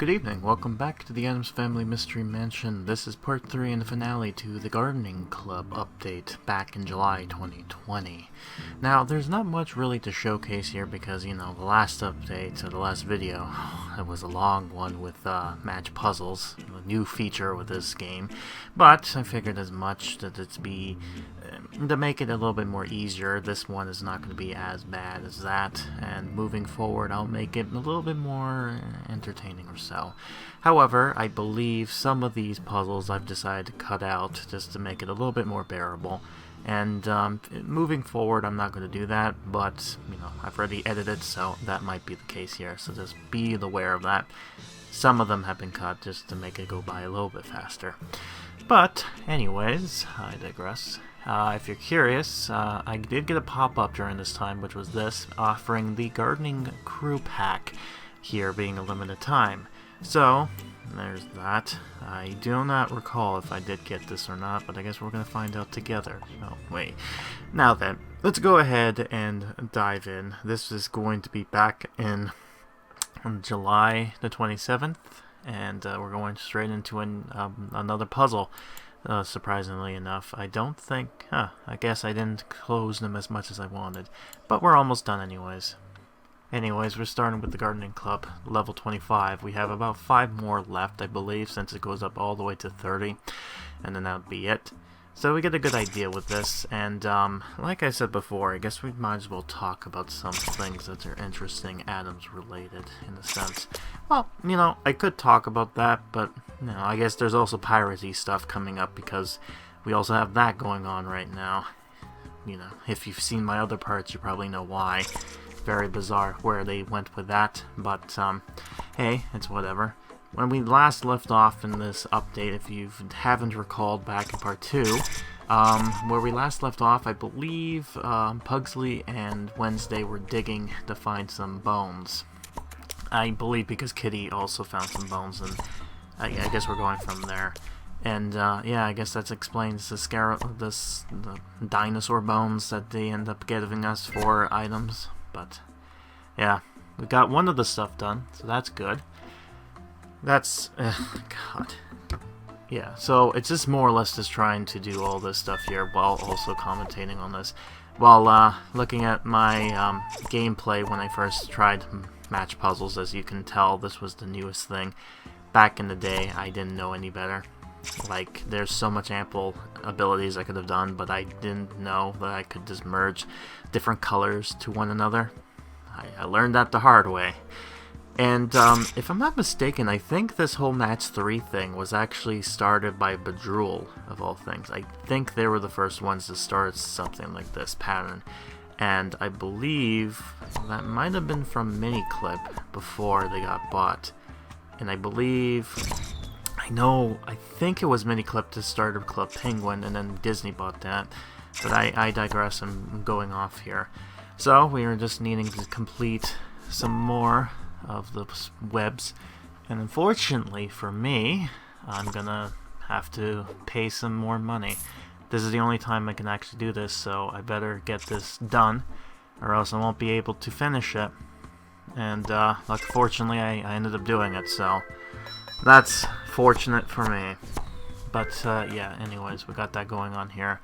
Good evening, welcome back to the Addams Family Mystery Mansion. This is part 3 and the finale to the Gardening Club update back in July 2020. Now, there's not much really to showcase here because, the last update, or the last video, it was a long one with match puzzles, a new feature with this game. But I figured as much that to make it a little bit more easier, this one is not going to be as bad as that, and moving forward I'll make it a little bit more entertaining or so. However, I believe some of these puzzles I've decided to cut out just to make it a little bit more bearable, and moving forward I'm not going to do that, but I've already edited, so that might be the case here, so just be aware of that. Some of them have been cut just to make it go by a little bit faster. But anyways, I digress. If you're curious, I did get a pop-up during this time, which was this, offering the Gardening Crew Pack, here being a limited time. So, there's that. I do not recall if I did get this or not, but I guess we're going to find out together. Oh, wait. Now then, let's go ahead and dive in. This is going to be back on July the 27th, and we're going straight into another puzzle. Surprisingly enough, I don't think, I guess I didn't close them as much as I wanted, but we're almost done anyways. Anyways, we're starting with the Gardening Club, level 25. We have about 5 more left, I believe, since it goes up all the way to 30, and then that would be it. So we get a good idea with this, and like I said before, I guess we might as well talk about some things that are interesting Addams related, in a sense. Well, I could talk about that, but, I guess there's also piracy stuff coming up, because we also have that going on right now. If you've seen my other parts, you probably know why. Very bizarre where they went with that, but, hey, it's whatever. When we last left off in this update, if you haven't recalled back in part 2, where we last left off, I believe Pugsley and Wednesday were digging to find some bones. I believe because Kitty also found some bones, and I guess we're going from there. And yeah, I guess that explains the dinosaur bones that they end up giving us for items. But yeah, we got one of the stuff done, so that's good. That's, God. Yeah, so it's just more or less just trying to do all this stuff here while also commentating on this. While looking at my gameplay when I first tried match puzzles, as you can tell, this was the newest thing. Back in the day, I didn't know any better. Like, there's so much ample abilities I could have done, but I didn't know that I could just merge different colors to one another. I learned that the hard way. And if I'm not mistaken, I think this whole match 3 thing was actually started by Bejeweled, of all things. I think they were the first ones to start something like this pattern. And I believe that might have been from Miniclip before they got bought. And I think it was Miniclip that started Club Penguin, and then Disney bought that. But I digress, I'm going off here. So, we are just needing to complete some more of the webs, and unfortunately for me, I'm gonna have to pay some more money. This is the only time I can actually do this, so I better get this done, or else I won't be able to finish it. And fortunately I ended up doing it, so that's fortunate for me. But yeah, anyways, we got that going on here.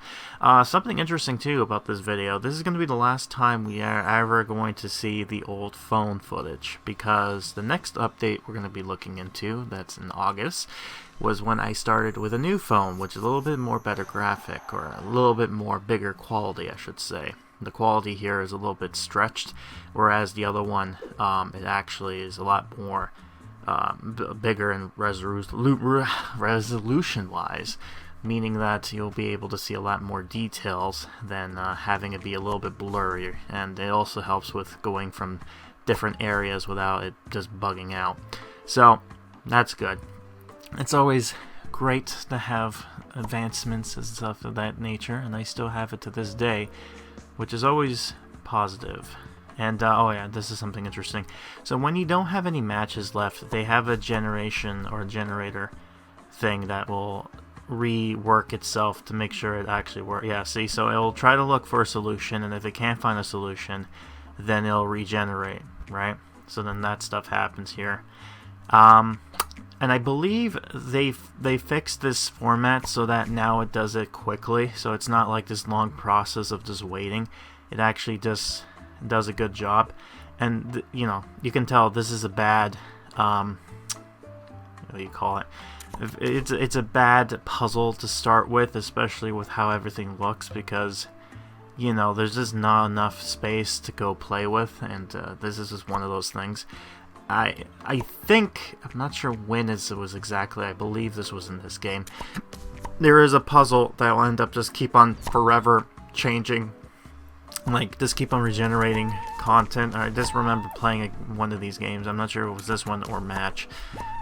Something interesting too about this video, this is going to be the last time we are ever going to see the old phone footage, because the next update we're going to be looking into, that's in August, was when I started with a new phone, which is a little bit more better graphic, or a little bit more bigger quality, I should say. The quality here is a little bit stretched, whereas the other one, it actually is a lot more bigger in resolution-wise, meaning that you'll be able to see a lot more details than having it be a little bit blurry, and it also helps with going from different areas without it just bugging out. So, that's good. It's always great to have advancements and stuff of that nature, and I still have it to this day, which is always positive. And, oh yeah, this is something interesting. So when you don't have any matches left, they have a generation or a generator thing that will rework itself to make sure it actually works. Yeah, see, so it'll try to look for a solution, and if it can't find a solution, then it'll regenerate, right? So then that stuff happens here. and I believe they fixed this format so that now it does it quickly, so it's not like this long process of just waiting. It actually just does a good job, and you know, you can tell this is a bad what do you call it? It's a bad puzzle to start with, especially with how everything looks, because you know, there's just not enough space to go play with, and this is just one of those things. I think, I'm not sure when it was exactly, I believe this was in this game. There is a puzzle that will end up just keep on forever changing, like just keep on regenerating content. I just remember playing one of these games, I'm not sure if it was this one or Match,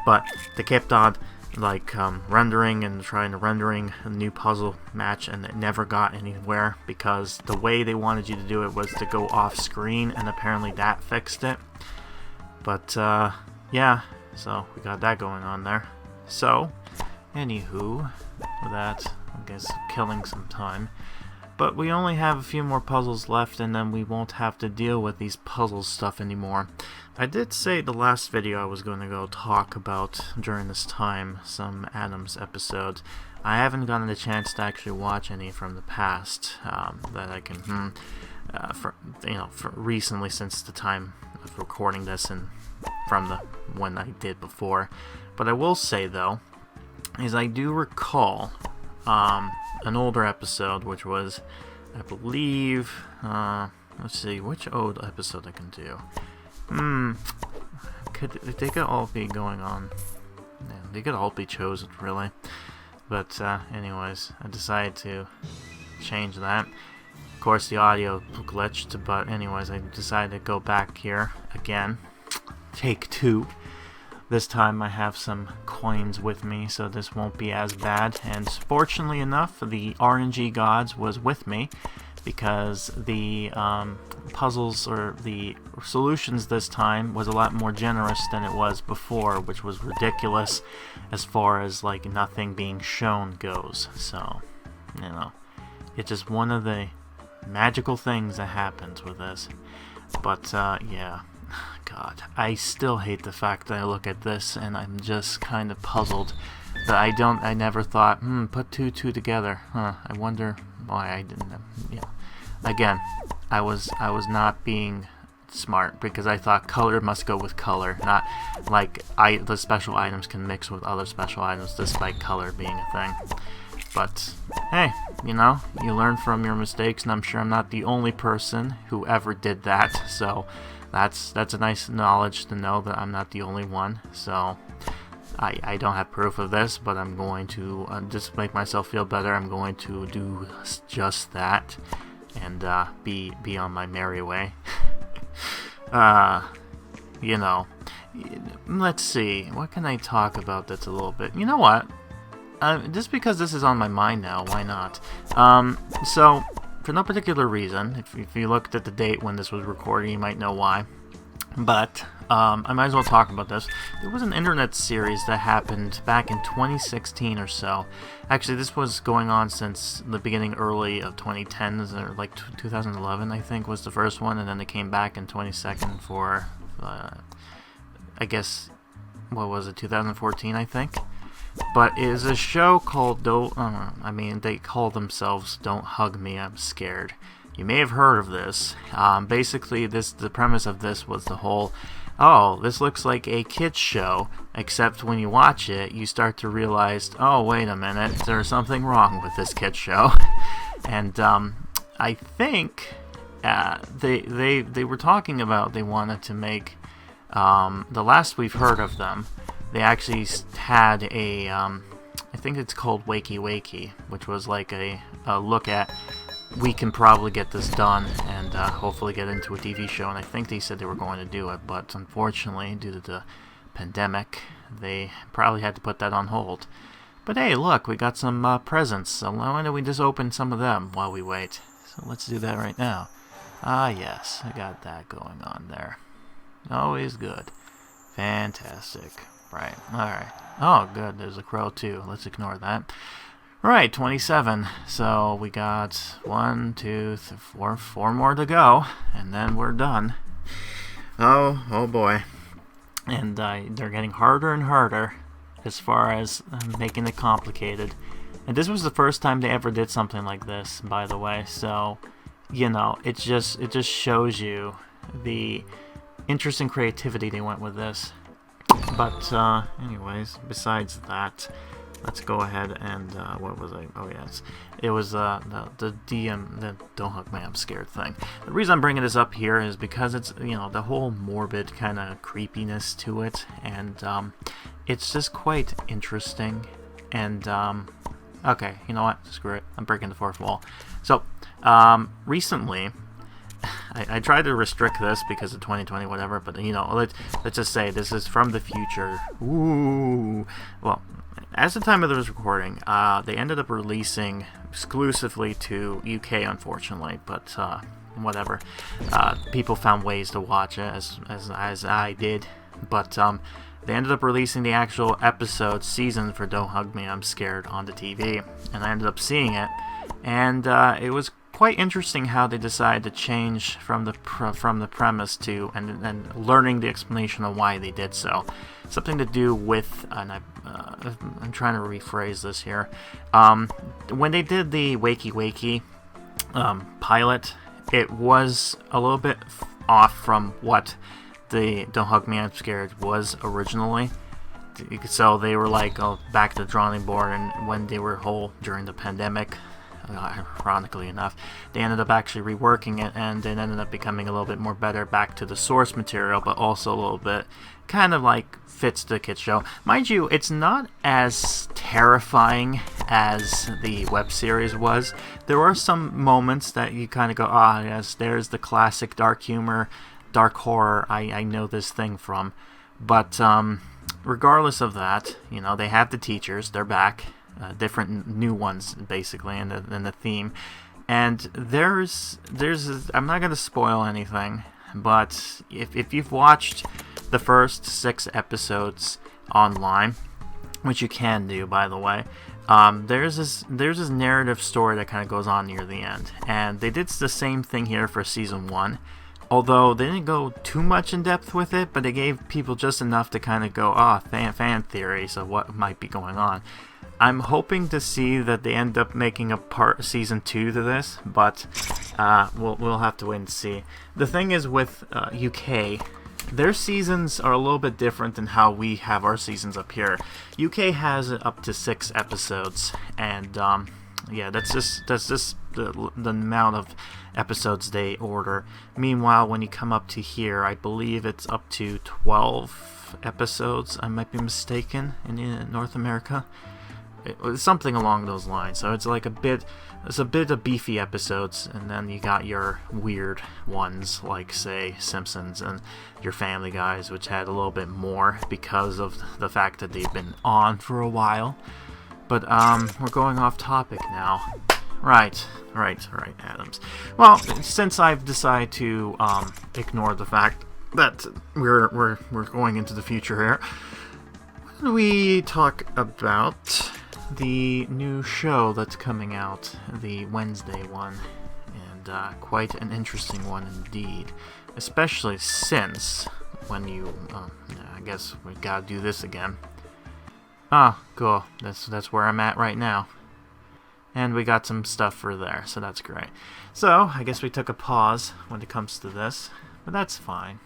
but they kept on like rendering and trying to rendering a new puzzle match, and it never got anywhere because the way they wanted you to do it was to go off screen, and apparently that fixed it. But yeah, so we got that going on there. So anywho, with that, I guess killing some time, but we only have a few more puzzles left, and then we won't have to deal with these puzzle stuff anymore. I did say the last video I was going to go talk about during this time some Addams episodes. I haven't gotten the chance to actually watch any from the past that I can, for recently, since the time of recording this and from the when I did before. But I will say though, is I do recall an older episode, which was, I believe, let's see, which old episode I can do. They could all be going on. Yeah, they could all be chosen, really. But anyways, I decided to change that. Of course, the audio glitched, but anyways, I decided to go back here again. Take 2. This time I have some coins with me, so this won't be as bad. And fortunately enough, the RNG gods was with me, because the puzzles or the solutions this time was a lot more generous than it was before, which was ridiculous as far as like nothing being shown goes. So, you know, it's just one of the magical things that happens with this. But yeah, God, I still hate the fact that I look at this and I'm just kind of puzzled that I never thought, put 2 together. I wonder why I didn't. Yeah. Again, I was not being smart, because I thought color must go with color, not like the special items can mix with other special items, despite color being a thing. But hey, you know, you learn from your mistakes, and I'm sure I'm not the only person who ever did that. So that's a nice knowledge to know that I'm not the only one. So I don't have proof of this, but I'm going to just make myself feel better. I'm going to do just that, and be on my merry way. You know, let's see, what can I talk about that's a little bit, you know what, just because this is on my mind now, why not? So for no particular reason, if you looked at the date when this was recorded, you might know why. But I might as well talk about this. There was an internet series that happened back in 2016 or so. Actually, this was going on since the beginning early of 2010, like 2011, I think, was the first one, and then they came back in 22nd for, I guess, what was it, 2014, I think? But it is a show called, they call themselves Don't Hug Me, I'm Scared. You may have heard of this. Basically, the premise of this was the whole, oh, this looks like a kid's show, except when you watch it, you start to realize, oh, wait a minute, there's something wrong with this kid's show. And I think they were talking about they wanted to make, the last we've heard of them, they actually had a, I think it's called Wakey Wakey, which was like a look at, we can probably get this done and hopefully get into a TV show, and I think they said they were going to do it, but unfortunately, due to the pandemic, they probably had to put that on hold. But hey, look, we got some presents, so why don't we just open some of them while we wait? So let's do that right now. Ah, yes, I got that going on there. Always good. Fantastic. Right, alright. Oh, good, there's a crow too. Let's ignore that. Right, 27. So we got 1, 2, 3, 4 more to go, and then we're done. Oh boy. And they're getting harder and harder as far as making it complicated. And this was the first time they ever did something like this, by the way. So, you know, it just shows you the interest and creativity they went with this. But anyways, besides that, let's go ahead and what was I? Oh yes, it was the DM, the "Don't Hug Me, I'm Scared" thing. The reason I'm bringing this up here is because it's, you know, the whole morbid kind of creepiness to it, and it's just quite interesting. And okay, you know what? Screw it. I'm breaking the fourth wall. So recently, I tried to restrict this because of 2020, whatever. But you know, let's just say this is from the future. Ooh, well. As the time of this recording, they ended up releasing exclusively to UK, unfortunately, but whatever. People found ways to watch it, as I did, but they ended up releasing the actual episode season for Don't Hug Me, I'm Scared on the TV, and I ended up seeing it, and it was quite interesting how they decided to change from the premise to and learning the explanation of why they did so. Something to do with, and I'm trying to rephrase this here. When they did the Wakey Wakey pilot, it was a little bit off from what the Don't Hug Me, I'm Scared was originally. So they were like, oh, back to the drawing board, and when they were whole during the pandemic, ironically enough, they ended up actually reworking it, and it ended up becoming a little bit more better back to the source material, but also a little bit kind of like fits the kids show. Mind you, it's not as terrifying as the web series was. There are some moments that you kind of go, ah, yes, there's the classic dark humor, dark horror I know this thing from. But regardless of that, you know, they have the teachers, they're back. Different new ones, basically, in the theme. And there's I'm not going to spoil anything, but if you've watched the first 6 episodes online, which you can do, by the way, there's this narrative story that kind of goes on near the end. And they did the same thing here for season 1. Although they didn't go too much in depth with it, but they gave people just enough to kind of go, fan theories of what might be going on. I'm hoping to see that they end up making a season 2 to this, but we'll have to wait and see. The thing is with UK, their seasons are a little bit different than how we have our seasons up here. UK has up to 6 episodes, and yeah, that's just the amount of episodes they order. Meanwhile, when you come up to here, I believe it's up to 12 episodes. I might be mistaken in North America. Something along those lines. So it's like a bit of beefy episodes, and then you got your weird ones like, say, Simpsons and your Family Guys, which had a little bit more because of the fact that they've been on for a while. But we're going off topic now. Right, Addams. Well, since I've decided to ignore the fact that we're going into the future here, why don't we talk about the new show that's coming out, the Wednesday one, and quite an interesting one indeed, especially since when you, I guess we gotta do this again. Ah, cool, that's where I'm at right now, and we got some stuff for there, so that's great. So, I guess we took a pause when it comes to this, but that's fine.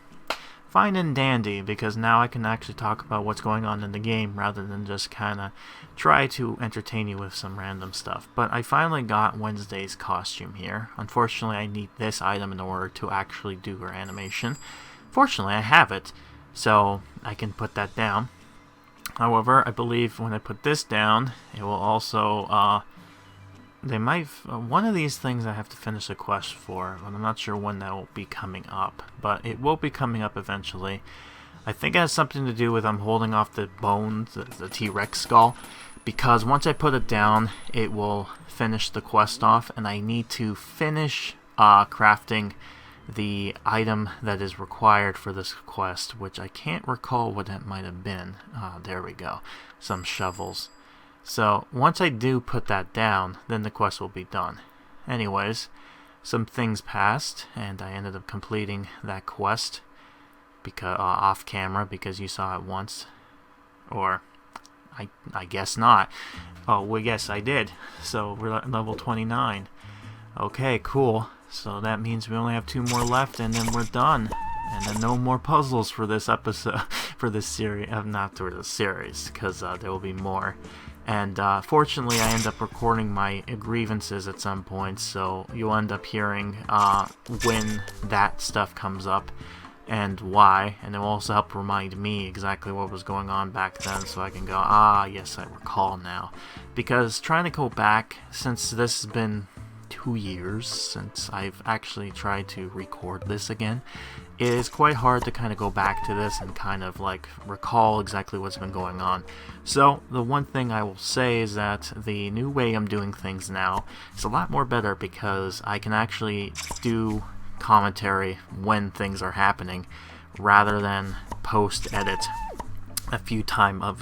Fine and dandy, because now I can actually talk about what's going on in the game rather than just kind of try to entertain you with some random stuff. But I finally got Wednesday's costume here. Unfortunately, I need this item in order to actually do her animation. Fortunately, I have it, so I can put that down. However, I believe when I put this down, it will also they might one of these things I have to finish a quest for, but I'm not sure when that will be coming up, but it will be coming up eventually. I think it has something to do with I'm holding off the bones, the T-Rex skull, because once I put it down, it will finish the quest off, and I need to finish crafting the item that is required for this quest, which I can't recall what that might have been. There we go, some shovels. So, once I do put that down, then the quest will be done. Anyways, some things passed, and I ended up completing that quest because off camera, because you saw it once. Or, I guess not. Oh, well, yes, I did. So we're at level 29. Okay, cool. So that means we only have 2 more left, and then we're done. And then no more puzzles for this episode, for this series. Not for the series, because there will be more. And fortunately, I end up recording my grievances at some point, so you'll end up hearing when that stuff comes up and why, and it will also help remind me exactly what was going on back then, so I can go, yes, I recall now. Because trying to go back, since this has been 2 years since I've actually tried to record this again, it is quite hard to kind of go back to this and kind of like recall exactly what's been going on. So the one thing I will say is that the new way I'm doing things now is a lot more better, because I can actually do commentary when things are happening rather than post-edit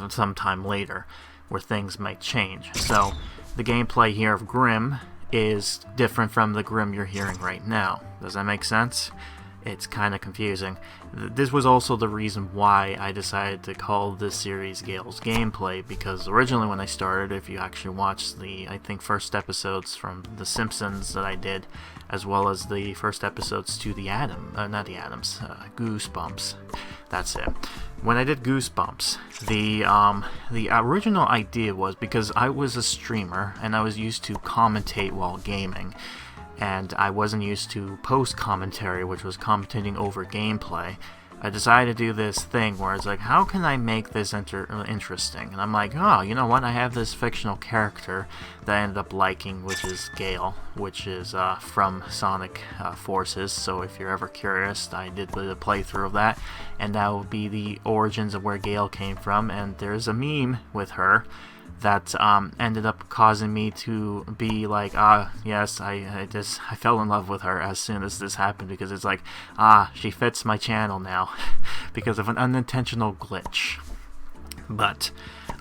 some time later where things might change. So the gameplay here of Grim is different from the Grim you're hearing right now. Does that make sense? It's kind of confusing. This was also the reason why I decided to call this series Gail's Gameplay, because originally when I started, if you actually watched the, I think, first episodes from The Simpsons that I did, as well as the first episodes to the Goosebumps. That's it. When I did Goosebumps, the original idea was, because I was a streamer and I was used to commentate while gaming, and I wasn't used to post-commentary, which was commentating over gameplay, I decided to do this thing where it's like, how can I make this interesting? And I'm like, oh, you know what, I have this fictional character that I ended up liking, which is Gail, which is from Sonic Forces, so if you're ever curious, I did a playthrough of that, and that will be the origins of where Gail came from, and there's a meme with her that ended up causing me to be like, yes, I fell in love with her as soon as this happened, because it's like, she fits my channel now because of an unintentional glitch. But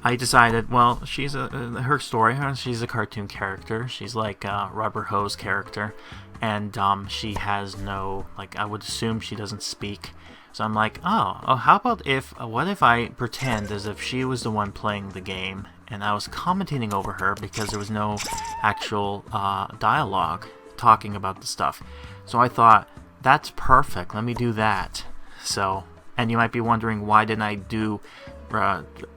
I decided, well, she's her story, she's a cartoon character, she's like a Rubber Hose character, and she has no, like, I would assume she doesn't speak. So I'm like, how about what if I pretend as if she was the one playing the game, and I was commentating over her, because there was no actual dialogue talking about the stuff. So I thought, that's perfect, let me do that. So, and you might be wondering, why didn't I do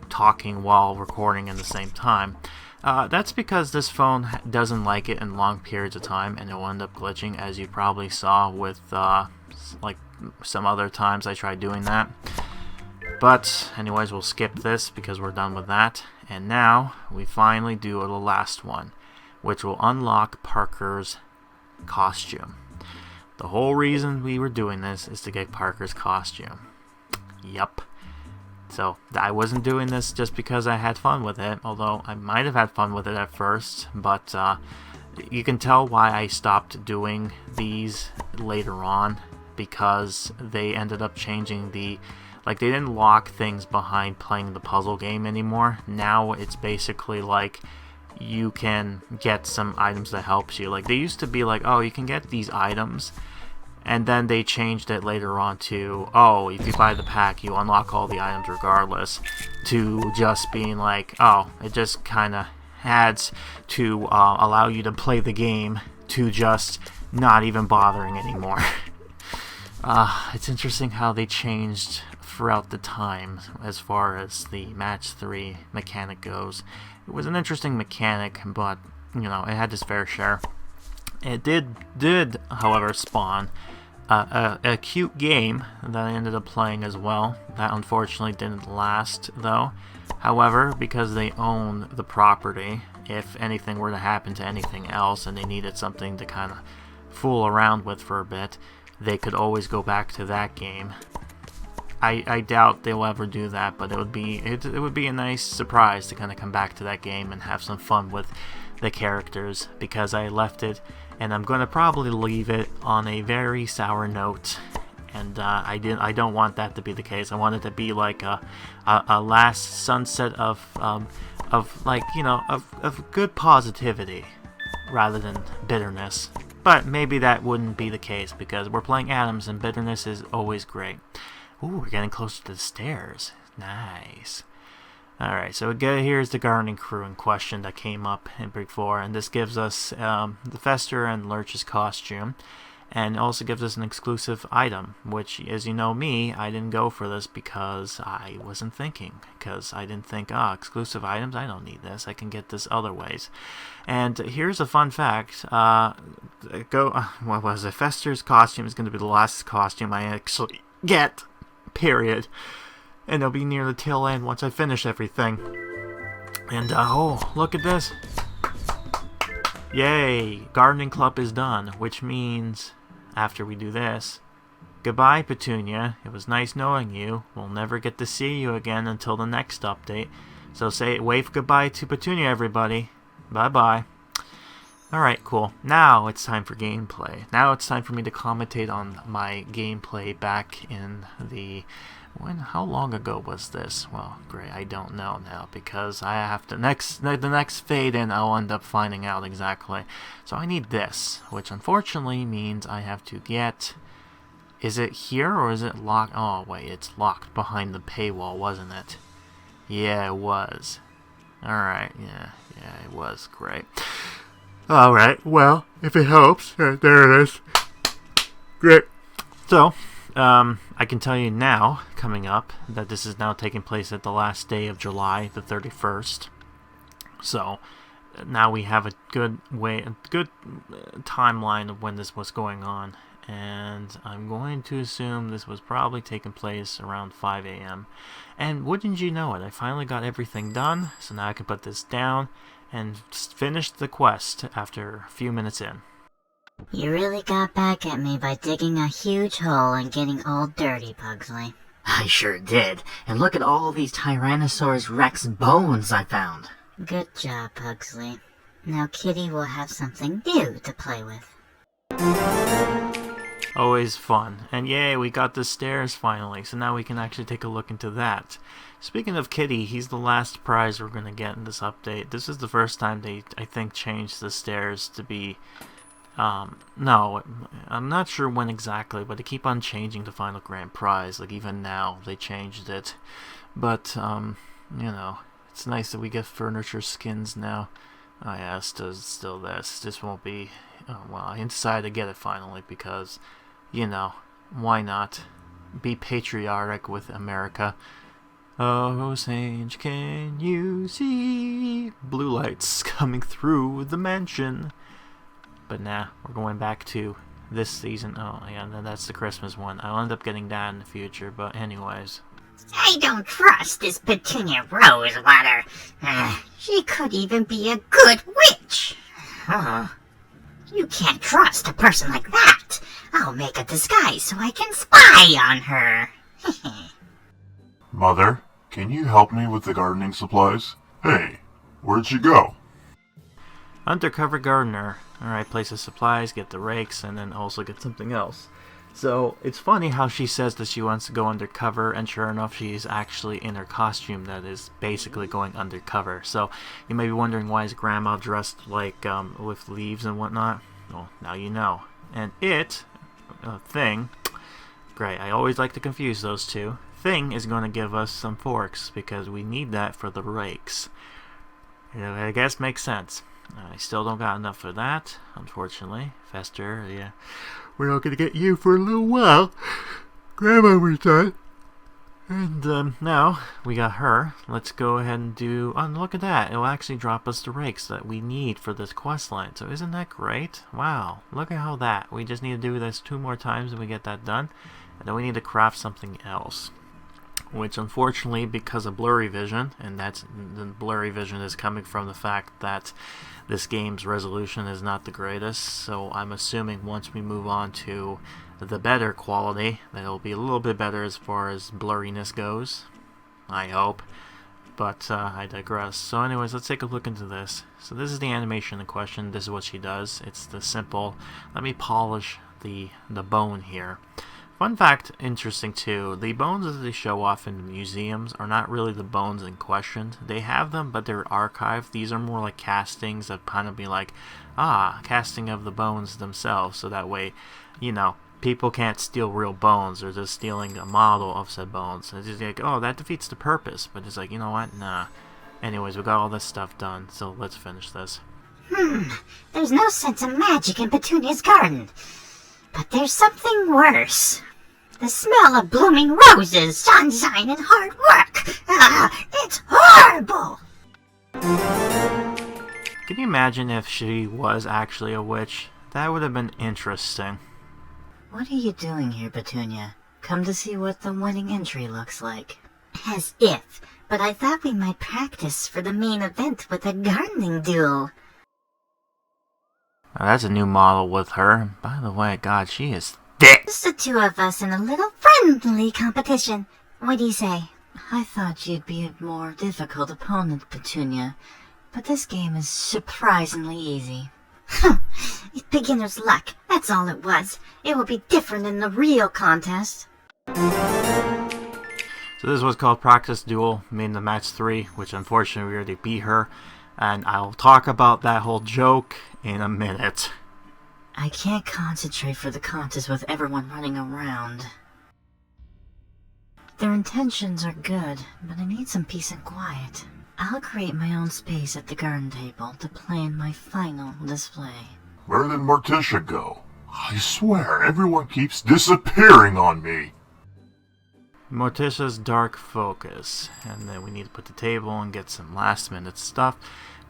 talking while recording in the same time? That's because this phone doesn't like it in long periods of time, and it will end up glitching, as you probably saw with like some other times I tried doing that. But anyways, we'll skip this because we're done with that. And now we finally do the last one, which will unlock Parker's costume. The whole reason we were doing this is to get Parker's costume. Yup. So I wasn't doing this just because I had fun with it, although I might have had fun with it at first, but you can tell why I stopped doing these later on, because they ended up changing they didn't lock things behind playing the puzzle game anymore. Now it's basically like you can get some items that helps you. Like, they used to be like, oh, you can get these items, and then they changed it later on to, oh, if you buy the pack, you unlock all the items regardless, to just being like, oh, it just kind of adds to allow you to play the game, to just not even bothering anymore. It's interesting how they changed throughout the time as far as the match 3 mechanic goes. It was an interesting mechanic, but you know, it had its fair share. It did however spawn a cute game that I ended up playing as well. That unfortunately didn't last though. However, because they own the property, if anything were to happen to anything else and they needed something to kind of fool around with for a bit, they could always go back to that game. I doubt they'll ever do that, but it would be a nice surprise to kind of come back to that game and have some fun with the characters, because I left it, and I'm going to probably leave it on a very sour note, and I don't want that to be the case. I want it to be like a last sunset of like, you know, of good positivity rather than bitterness. But maybe that wouldn't be the case, because we're playing Addams and bitterness is always great. Ooh, we're getting closer to the stairs. Nice. Alright, so here's the gardening crew in question that came up in Big 4, and this gives us the Fester and Lurch's costume, and also gives us an exclusive item, which, as you know me, I didn't go for this because I wasn't thinking, because I didn't think, exclusive items, I don't need this, I can get this other ways. And here's a fun fact, what was it, Fester's costume is going to be the last costume I actually get, period. And it'll be near the tail end once I finish everything. And, oh, look at this. Yay! Gardening Club is done, which means, after we do this, goodbye, Petunia. It was nice knowing you. We'll never get to see you again until the next update. So wave goodbye to Petunia, everybody. Bye-bye. Alright, cool. Now it's time for gameplay. Now it's time for me to commentate on my gameplay back in the... how long ago was this? Well, great, I don't know now, because I have to, the next fade in, I'll end up finding out exactly. So I need this, which unfortunately means I have to get, is it here, or is it locked? Oh, wait, it's locked behind the paywall, wasn't it? Yeah, it was. Alright, yeah, it was, great. Alright, well, if it helps, there it is. Great. So, I can tell you now, coming up, that this is now taking place at the last day of July, the 31st. So, now we have a good timeline of when this was going on. And I'm going to assume this was probably taking place around 5 a.m. And wouldn't you know it, I finally got everything done, so now I can put this down and finish the quest after a few minutes in. You really got back at me by digging a huge hole and getting all dirty, Pugsley. I sure did. And look at all these Tyrannosaurus Rex bones I found. Good job, Pugsley. Now Kitty will have something new to play with. Always fun. And yay, we got the stairs finally, so now we can actually take a look into that. Speaking of Kitty, he's the last prize we're going to get in this update. This is the first time they, I think, changed the stairs to be... no, I'm not sure when exactly, but they keep on changing the final grand prize. Like, even now, they changed it. But, you know, it's nice that we get furniture skins now. Oh yeah, still this. This won't be... well, I decided to get it finally because, you know, why not? Be patriotic with America. Oh, Sage, can you see blue lights coming through the mansion? But nah, we're going back to this season. Oh, yeah, that's the Christmas one. I'll end up getting that in the future, but anyways. I don't trust this Petunia Rosewater. She could even be a good witch. You can't trust a person like that. I'll make a disguise so I can spy on her. Mother, can you help me with the gardening supplies? Hey, where'd she go? Undercover gardener. Alright, place the supplies, get the rakes, and then also get something else. So, it's funny how she says that she wants to go undercover, and sure enough, she's actually in her costume that is basically going undercover. So, you may be wondering why is Grandma dressed like, with leaves and whatnot? Well, now you know. And Thing, great, I always like to confuse those two. Thing is going to give us some forks, because we need that for the rakes. You know, I guess makes sense. I still don't got enough for that, unfortunately. Fester, yeah. We're not going to get you for a little while. Grandma was done. And now we got her. Let's go ahead and do... Oh, look at that. It'll actually drop us the rakes that we need for this quest line. So isn't that great? Wow. Look at how that... We just need to do this 2 more times and we get that done. And then we need to craft something else. Which unfortunately, because of blurry vision, and that's the blurry vision is coming from the fact that this game's resolution is not the greatest, so I'm assuming once we move on to the better quality, that it'll be a little bit better as far as blurriness goes. I hope. But I digress. So anyways, let's take a look into this. So this is the animation in question. This is what she does. It's the simple, let me polish the bone here. Fun fact, interesting too, the bones that they show off in museums are not really the bones in question. They have them, but they're archived. These are more like castings that kind of be like, casting of the bones themselves, so that way, you know, people can't steal real bones. They're just stealing a model of said bones. It's just like, oh, that defeats the purpose. But it's like, you know what? Nah. Anyways, we got all this stuff done, so let's finish this. There's no sense of magic in Petunia's garden. But there's something worse. The smell of blooming roses, sunshine, and hard work. It's horrible! Can you imagine if she was actually a witch? That would have been interesting. What are you doing here, Petunia? Come to see what the winning entry looks like. As if, but I thought we might practice for the main event with a gardening duel. Oh, that's a new model with her. By the way, God, she is thick. Just the two of us in a little friendly competition. What do you say? I thought you'd be a more difficult opponent, Petunia, but this game is surprisingly easy. It's beginner's luck, that's all it was. It will be different in the real contest. So this was called Practice Duel, made in the match 3, which unfortunately we already beat her. And I'll talk about that whole joke in a minute. I can't concentrate for the contest with everyone running around. Their intentions are good, but I need some peace and quiet. I'll create my own space at the garden table to plan my final display. Where did Mortisha go? I swear, everyone keeps disappearing on me. Mortisha's dark focus. And then we need to put the table and get some last minute stuff.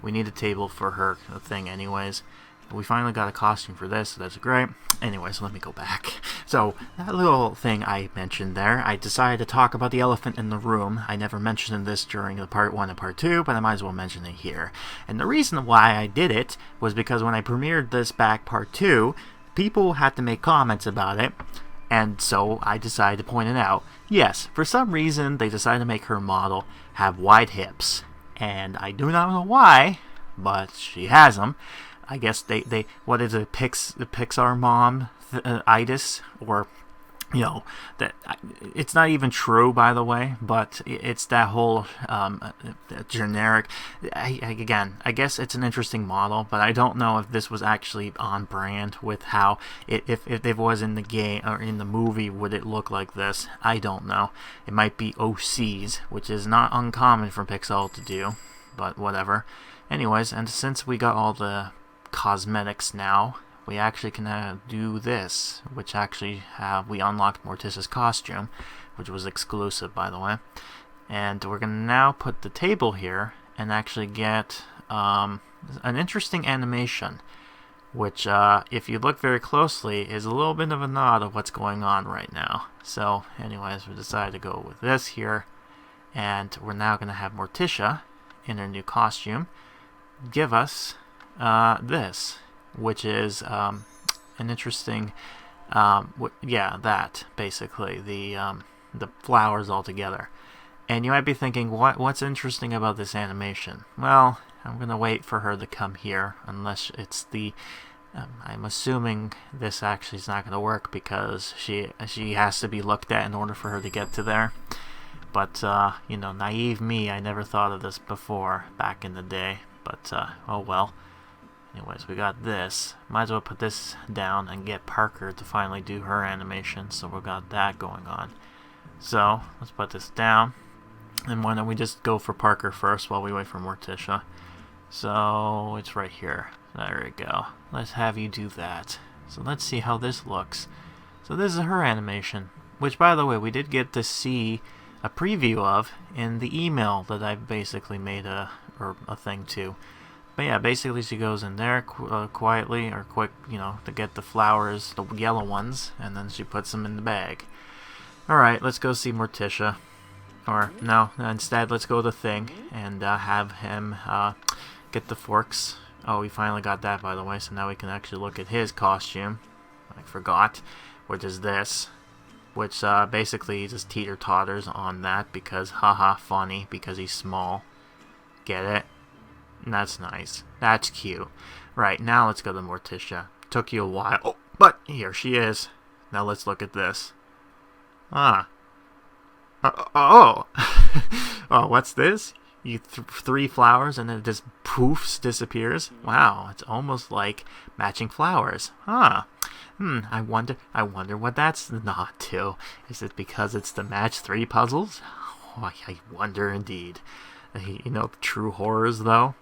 We need a table for her thing anyways. We finally got a costume for this, so that's great. Anyways, let me go back. So, that little thing I mentioned there, I decided to talk about the elephant in the room. I never mentioned this during the part 1 and part 2, but I might as well mention it here. And the reason why I did it was because when I premiered this back part 2, people had to make comments about it. And so I decided to point it out. Yes, for some reason, they decided to make her model have wide hips. And I do not know why, but she has them. I guess they what is it, the Pixar mom itis, or you know, that it's not even true, by the way, but it's that whole generic. I guess it's an interesting model, but I don't know if this was actually on brand with how if it was in the game or in the movie, would it look like this? I don't know. It might be OCs, which is not uncommon for Pixowl to do, but whatever. Anyways, and since we got all the cosmetics now, we actually can do this, which actually we unlocked Mortisha's costume, which was exclusive, by the way. And we're going to now put the table here and actually get an interesting animation, which, if you look very closely, is a little bit of a nod of what's going on right now. So, anyways, we decided to go with this here, and we're now going to have Mortisha in her new costume give us this, which is an interesting, that basically the flowers all together. And you might be thinking, what's interesting about this animation? Well, I'm gonna wait for her to come here, unless it's the. I'm assuming this actually is not gonna work because she has to be looked at in order for her to get to there. But you know, naive me, I never thought of this before back in the day. But oh well. Anyways, we got this. Might as well put this down and get Parker to finally do her animation. So we got that going on. So let's put this down. And why don't we just go for Parker first while we wait for Mortisha. So it's right here. There we go. Let's have you do that. So let's see how this looks. So this is her animation. Which, by the way, we did get to see a preview of in the email that I basically made a thing to. But yeah, basically she goes in there quietly or quick, you know, to get the flowers, the yellow ones, and then she puts them in the bag. Alright, let's go see Mortisha. Or, no, instead let's go to Thing and have him get the forks. Oh, we finally got that, by the way, so now we can actually look at his costume. I forgot, which is this. Which basically he just teeter-totters on that because, haha, funny, because he's small. Get it? That's nice. That's cute. Right, now let's go to Mortisha. Took you a while. Oh, but here she is. Now let's look at this. Oh. Oh, what's this? You 3 flowers and then it just poofs, disappears. Wow, it's almost like matching flowers. Huh. I wonder what that's the nod to. Is it because it's the match 3 puzzles? Oh, I wonder indeed. You know, true horrors though,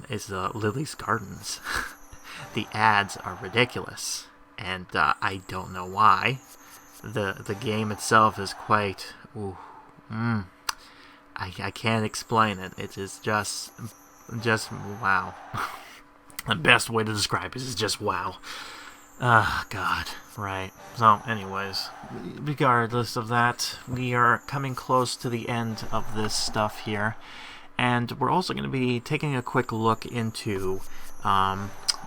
is Lily's Gardens. The ads are ridiculous, and I don't know why. The game itself is quite. I can't explain it. It is just wow. The best way to describe it is just wow. God, right. So, anyways, regardless of that, we are coming close to the end of this stuff here, and we're also going to be taking a quick look into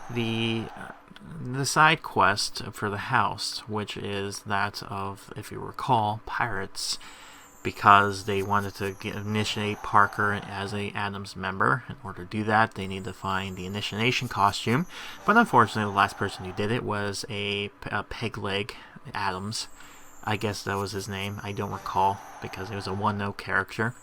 the side quest for the house, which is that of, if you recall, pirates, because they wanted to initiate Parker as a Addams member. In order to do that, they need to find the initiation costume, but unfortunately the last person who did it was a peg leg Addams. I guess that was his name. I don't recall, because it was a one-note character,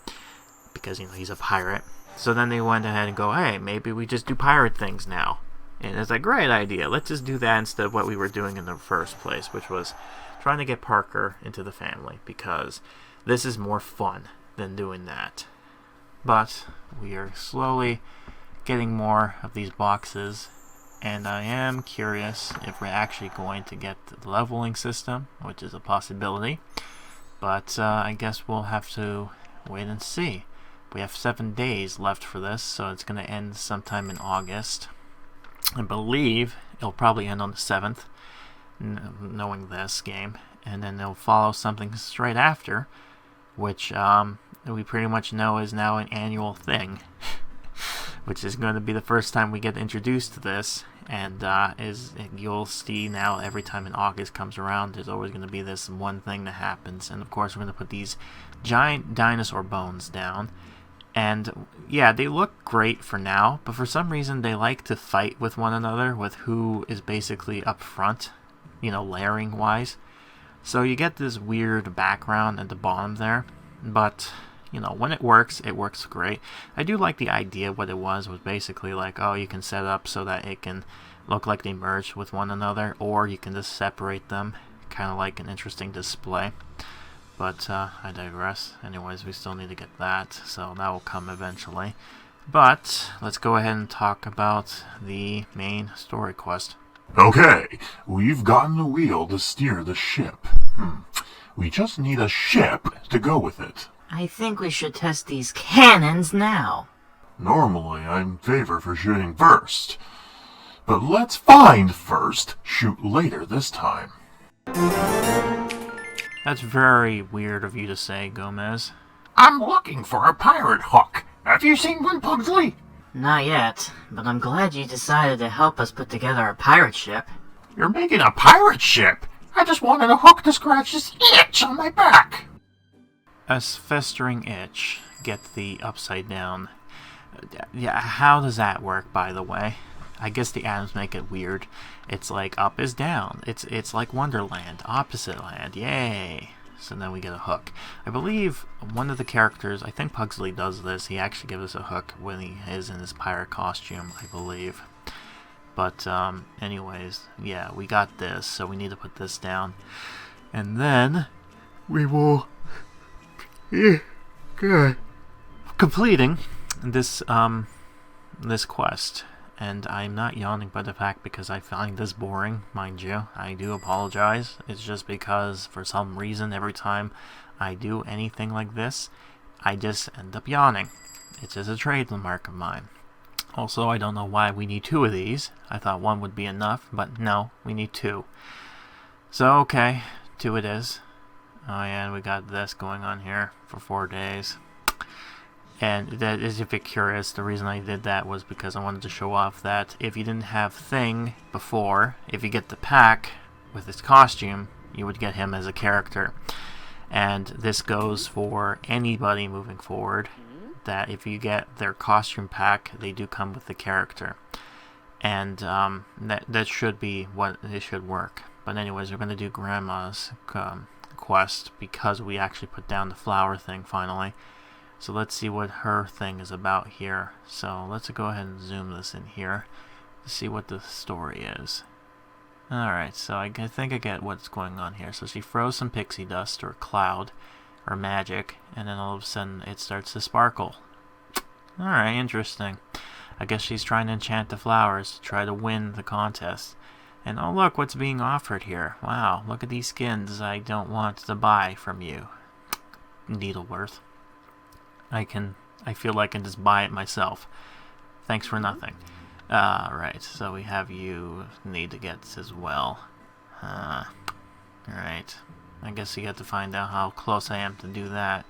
because, you know, he's a pirate. So then they went ahead and go, hey, maybe we just do pirate things now. And it's a great idea. Let's just do that instead of what we were doing in the first place, which was trying to get Parker into the family, because this is more fun than doing that. But we are slowly getting more of these boxes, and I am curious if we're actually going to get the leveling system, which is a possibility. But I guess we'll have to wait and see. We have 7 days left for this, so it's going to end sometime in August. I believe it'll probably end on the 7th, knowing this game. And then they'll follow something straight after, which we pretty much know is now an annual thing, which is going to be the first time we get introduced to this, and you'll see now every time in August comes around, there's always going to be this one thing that happens. And of course we're going to put these giant dinosaur bones down, and yeah, they look great for now, but for some reason they like to fight with one another, with who is basically up front, you know, layering wise. So you get this weird background at the bottom there, but, you know, when it works great. I do like the idea. What it was basically like, oh, you can set up so that it can look like they merge with one another, or you can just separate them, kind of like an interesting display. But I digress. Anyways, we still need to get that, so that will come eventually. But let's go ahead and talk about the main story quest. Okay, we've gotten the wheel to steer the ship. We just need a ship to go with it. I think we should test these cannons now. Normally, I'm in favor for shooting first. But let's find first, shoot later this time. That's very weird of you to say, Gomez. I'm looking for a pirate hook. Have you seen one, Pugsley? Not yet, but I'm glad you decided to help us put together a pirate ship. You're making a pirate ship? I just wanted a hook to scratch this itch on my back. A festering itch. Get the upside down. Yeah, how does that work, by the way? I guess the Addams make it weird. It's like up is down. It's like Wonderland. Opposite land. Yay! So then we get a hook. I believe one of the characters, I think Pugsley does this, he actually gives us a hook when he is in his pirate costume, I believe. But anyways, yeah, we got this, so we need to put this down. And then we will completing this this quest. And I'm not yawning by the fact because I find this boring, mind you. I do apologize. It's just because for some reason every time I do anything like this, I just end up yawning. It's just a trademark of mine. Also, I don't know why we need 2 of these. I thought 1 would be enough, but no, we need 2. So, okay, 2 it is. Oh yeah, and we got this going on here for 4 days. And that is, if you're curious, the reason I did that was because I wanted to show off that if you didn't have Thing before, if you get the pack with his costume, you would get him as a character. And this goes for anybody moving forward, that if you get their costume pack, they do come with the character. And that should be what it should work. But anyways, we're going to do Grandma's quest because we actually put down the flower thing finally. So let's see what her thing is about here. So let's go ahead and zoom this in here to see what the story is. Alright, so I think I get what's going on here. So she froze some pixie dust or cloud or magic, and then all of a sudden it starts to sparkle. Alright, interesting. I guess she's trying to enchant the flowers to try to win the contest. And oh look what's being offered here. Wow, look at these skins I don't want to buy from you. Needleworth. I feel like I can just buy it myself. Thanks for nothing. Right, so we have you need to get as well. Right. I guess you have to find out how close I am to do that.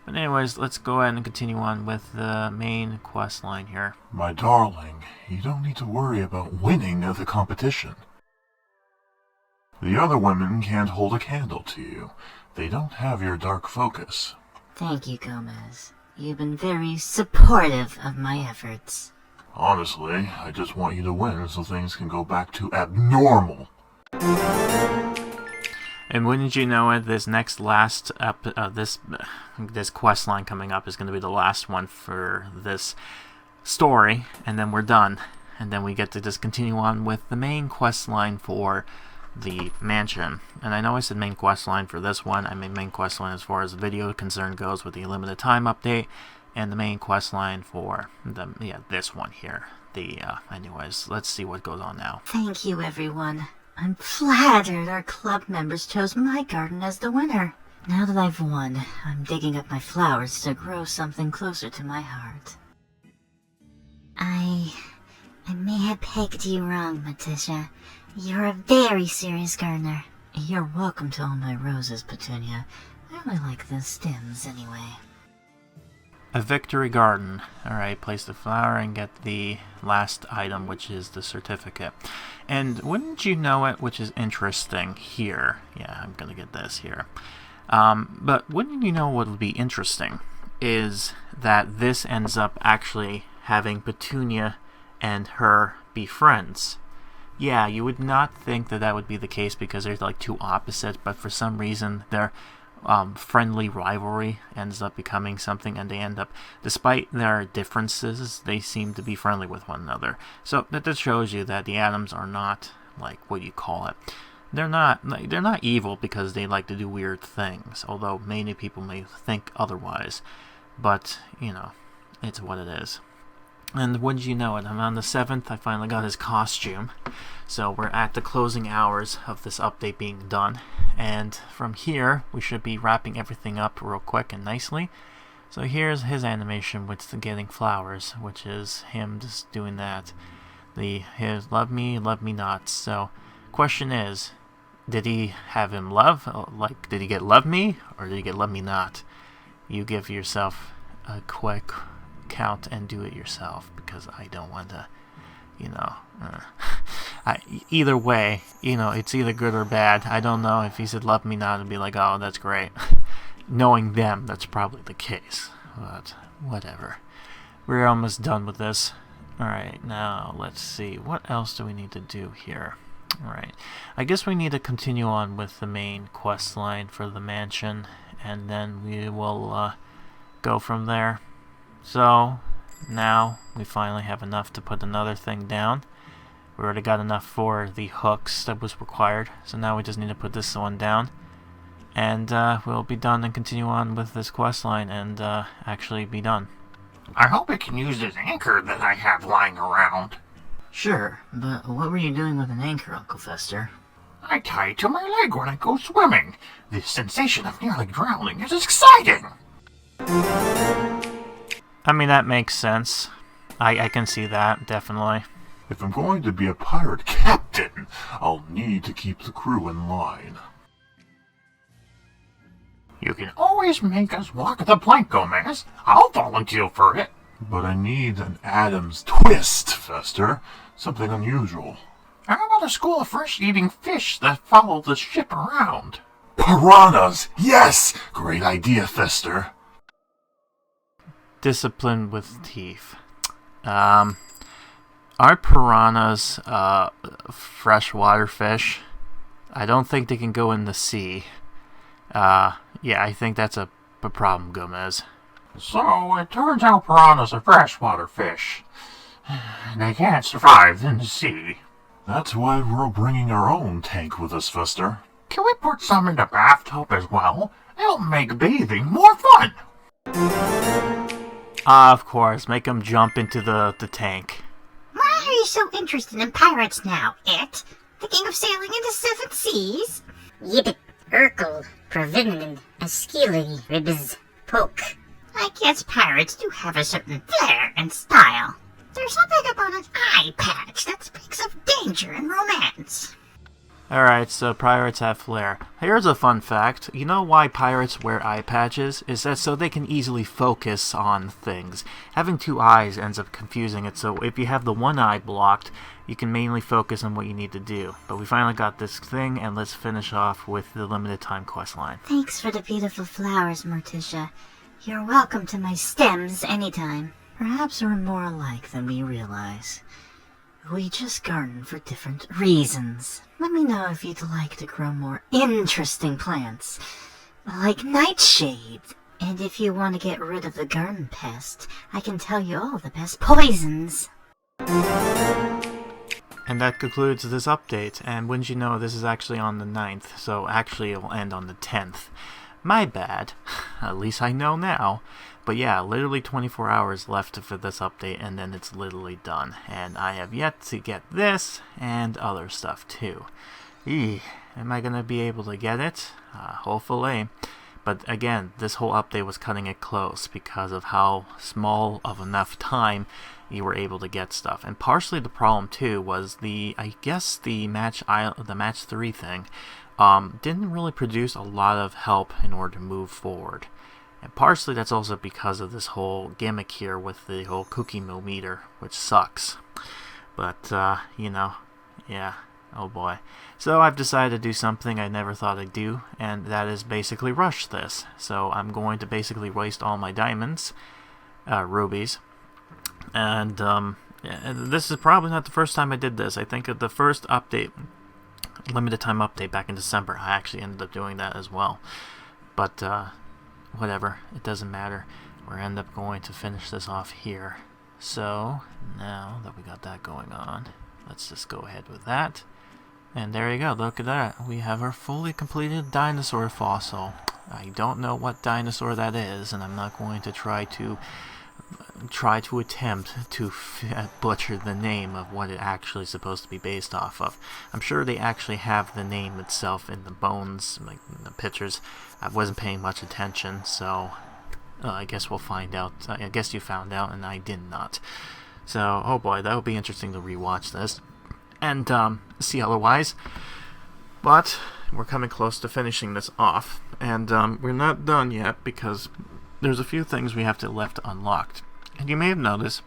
But anyways, let's go ahead and continue on with the main quest line here. My darling, you don't need to worry about winning the competition. The other women can't hold a candle to you. They don't have your dark focus. Thank you, Gomez. You've been very supportive of my efforts. Honestly, I just want you to win so things can go back to abnormal. And wouldn't you know it, this this quest line coming up is going to be the last one for this story, and then we're done. And then we get to just continue on with the main quest line for the mansion. And I know I said main quest line for this one. I mean main quest line as far as the video concern goes with the limited time update, and the main quest line for this one here. Anyways, let's see what goes on now. Thank you, everyone. I'm flattered our club members chose my garden as the winner. Now that I've won, I'm digging up my flowers to grow something closer to my heart. I may have pegged you wrong, Mortisha. You're a very serious gardener. You're welcome to all my roses, Petunia. I only like the stems anyway. A victory garden. Alright, place the flower and get the last item, which is the certificate. And wouldn't you know it, which is interesting here. Yeah, I'm gonna get this here. But wouldn't you know what would be interesting is that this ends up actually having Petunia and her be friends. Yeah, you would not think that that would be the case because they're like two opposites, but for some reason their friendly rivalry ends up becoming something, and they end up, despite their differences, they seem to be friendly with one another. So that just shows you that the Addams are not, like, what do you call it? They're not evil because they like to do weird things, although many people may think otherwise. But, you know, it's what it is. And wouldn't you know it, I'm on the 7th, I finally got his costume. So we're at the closing hours of this update being done. And from here, we should be wrapping everything up real quick and nicely. So here's his animation with the getting flowers, which is him just doing that. His love me not. So, question is, did he have him love? Like, did he get love me, or did he get love me not? You give yourself a quick count and do it yourself, because I don't want to, you know, either way, you know, it's either good or bad. I don't know. If he said love me not, I'd be like, oh, that's great. Knowing them, that's probably the case, but whatever. We're almost done with this. Alright, now let's see, what else do we need to do here? Alright, I guess we need to continue on with the main quest line for the mansion, and then we will go from there. So, now we finally have enough to put another thing down. We already got enough for the hooks that was required, so now we just need to put this one down. And we'll be done and continue on with this quest line and actually be done. I hope it can use this anchor that I have lying around. Sure, but what were you doing with an anchor, Uncle Fester? I tie it to my leg when I go swimming. The sensation of nearly drowning is exciting. I mean, that makes sense. I can see that, definitely. If I'm going to be a pirate captain, I'll need to keep the crew in line. You can always make us walk the plank, Gomez. I'll volunteer for it. But I need an Addams twist, Fester. Something unusual. How about a school of fresh-eating fish that follow the ship around? Piranhas! Yes! Great idea, Fester. Discipline with teeth. Are piranhas freshwater fish? I don't think they can go in the sea. Yeah, I think that's a problem, Gomez. So, it turns out piranhas are freshwater fish. They can't survive in the sea. That's why we're bringing our own tank with us, Fester. Can we put some in the bathtub as well? It'll make bathing more fun. Of course, make them jump into the tank. Why are you so interested in pirates now, It? Thinking of sailing into 7 seas? Yibbit, Urkel, Provinnen, Askili, Ribbis, Poke. I guess pirates do have a certain flair and style. There's something about an eye patch that speaks of danger and romance. Alright, so pirates have flair. Here's a fun fact. You know why pirates wear eye patches? Is that so they can easily focus on things. Having 2 eyes ends up confusing it, so if you have the one eye blocked, you can mainly focus on what you need to do. But we finally got this thing, and let's finish off with the limited time quest line. Thanks for the beautiful flowers, Mortisha. You're welcome to my stems anytime. Perhaps we're more alike than we realize. We just garden for different reasons. Let me know if you'd like to grow more interesting plants, like nightshade. And if you want to get rid of the garden pest, I can tell you all the best poisons. And that concludes this update, and wouldn't you know, this is actually on the 9th, so actually it will end on the 10th. My bad. At least I know now. But yeah, literally 24 hours left for this update, and then it's literally done. And I have yet to get this, and other stuff too. Am I going to be able to get it? Hopefully. But again, this whole update was cutting it close because of how small of enough time you were able to get stuff. And partially the problem too was the match 3 thing didn't really produce a lot of help in order to move forward. And partially that's also because of this whole gimmick here with the whole cookie mill meter, which sucks. But, you know, yeah, oh boy. So I've decided to do something I never thought I'd do, and that is basically rush this. So I'm going to basically waste all my diamonds, rubies, and this is probably not the first time I did this. I think of the first update, limited time update back in December, I actually ended up doing that as well. But, whatever, it doesn't matter. We're end up going to finish this off here. So now that we got that going on, let's just go ahead with that. And there you go, look at that. We have our fully completed dinosaur fossil. I don't know what dinosaur that is, and I'm not going to try to attempt to butcher the name of what it actually is supposed to be based off of. I'm sure they actually have the name itself in the bones, like in the pictures. I wasn't paying much attention, so I guess we'll find out. I guess you found out, and I did not. So, oh boy, that would be interesting to rewatch this and see otherwise. But we're coming close to finishing this off, and we're not done yet because there's a few things we have to left unlocked. And you may have noticed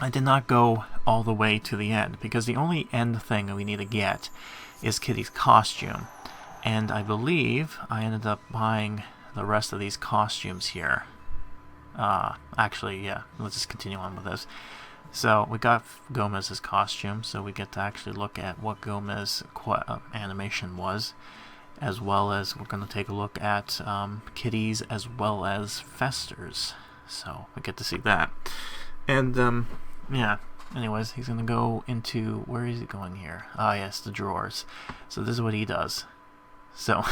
I did not go all the way to the end, because the only end thing that we need to get is Kitty's costume. And I believe I ended up buying the rest of these costumes here. Actually, yeah, let's just continue on with this. So we got Gomez's costume, so we get to actually look at what Gomez's animation was, as well as we're going to take a look at Kitty's as well as Fester's. So we get to see that. And yeah, anyways, he's going to go into, where is he going here? Ah, yes, the drawers. So this is what he does. So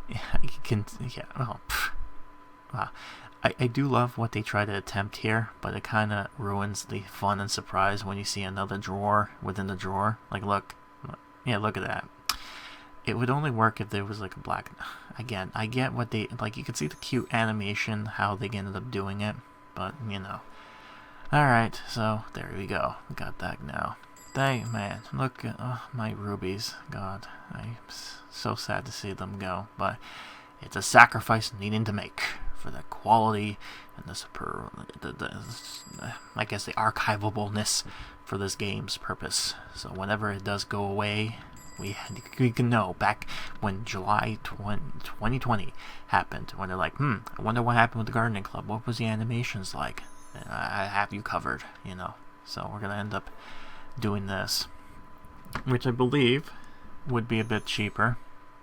he can, yeah, oh, wow. I do love what they try to attempt here, but it kind of ruins the fun and surprise when you see another drawer within the drawer. Like, look, yeah, look at that. It would only work if there was like a black. Again, I get what they like. You can see the cute animation, how they ended up doing it, but you know. All right, so there we go. We got that now. Man, look at my rubies. God, I'm so sad to see them go, but it's a sacrifice needing to make for the quality and I guess the archivableness for this game's purpose. So whenever it does go away, we can know back when July 2020 happened, when they're like, I wonder what happened with the Gardening Club. What was the animations like? And I have you covered, you know. So we're gonna end up doing this, which I believe would be a bit cheaper.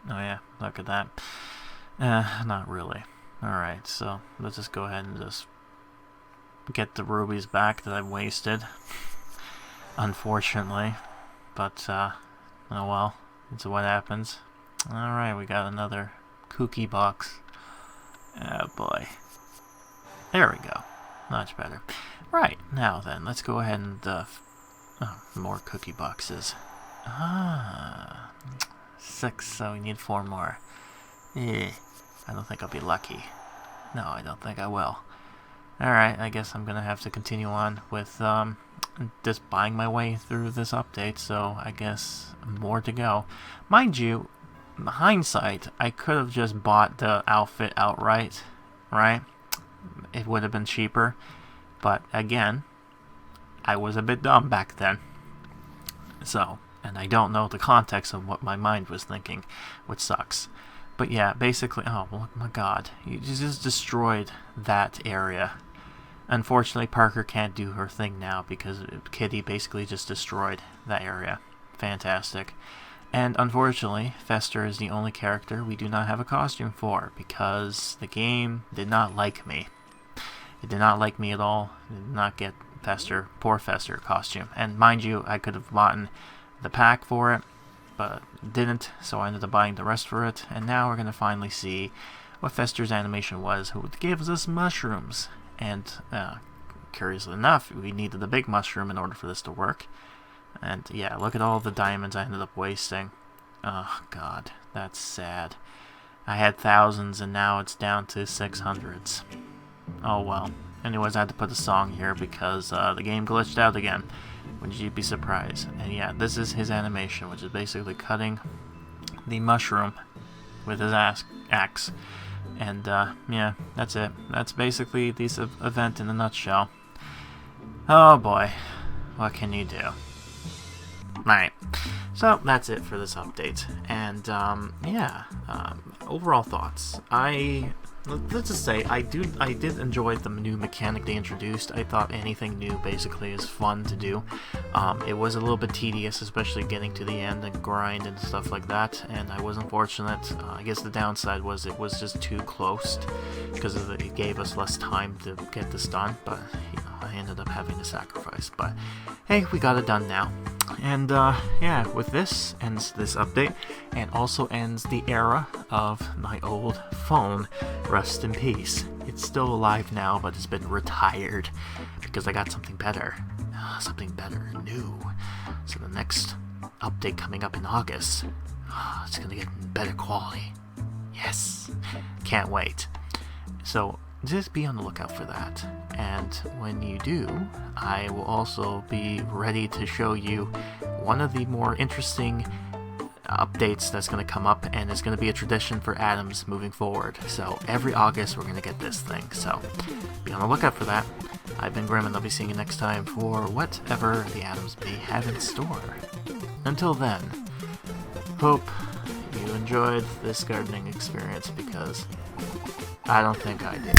Oh yeah, look at that. Not really. Alright, so let's just go ahead and just get the rubies back that I wasted. Unfortunately. But, oh well. It's what happens. Alright, we got another kooky box. Oh boy. There we go. Much better. Right, now then, let's go ahead and, more cookie boxes. 6, so we need 4 more. I don't think I'll be lucky. No, I don't think I will. Alright, I guess I'm gonna have to continue on with, just buying my way through this update, so I guess more to go. Mind you, in hindsight, I could have just bought the outfit outright, right? It would have been cheaper, but again, I was a bit dumb back then. So, and I don't know the context of what my mind was thinking, which sucks. But yeah, basically, oh my god, you just destroyed that area. Unfortunately, Parker can't do her thing now because Kitty basically just destroyed that area. Fantastic. And unfortunately, Fester is the only character we do not have a costume for because the game did not like me. It did not like me at all. It did not get Fester, poor Fester costume. And mind you, I could have bought the pack for it, but didn't, so I ended up buying the rest for it. And now we're going to finally see what Fester's animation was, who gave us mushrooms. And curiously enough, we needed the big mushroom in order for this to work. And yeah, look at all the diamonds I ended up wasting. Oh god, that's sad. I had thousands and now it's down to 600s. Oh well. Anyways, I had to put a song here because the game glitched out again. Wouldn't you be surprised? And yeah, this is his animation, which is basically cutting the mushroom with his axe. And yeah, that's it. That's basically this event in a nutshell. Oh boy, what can you do? Right, so that's it for this update. And yeah, overall thoughts. Let's just say I did enjoy the new mechanic they introduced. I thought anything new basically is fun to do. It was a little bit tedious, especially getting to the end and grind and stuff like that, and I was unfortunate. I guess the downside was it was just too close because it gave us less time to get this done, but you know, I ended up having to sacrifice. But hey, we got it done now. And yeah, with this ends this update, and also ends the era of my old phone. Rest in peace. It's still alive now, but it's been retired because I got something better. Something better, new. So the next update coming up in August, it's gonna get better quality. Yes, can't wait. So just be on the lookout for that. And when you do, I will also be ready to show you one of the more interesting updates that's going to come up, and it's going to be a tradition for Addams moving forward. So every August we're going to get this thing, so be on the lookout for that. I've been Grim, and I'll be seeing you next time for whatever the Addams may have in store. Until then, hope you enjoyed this gardening experience, because I don't think I did.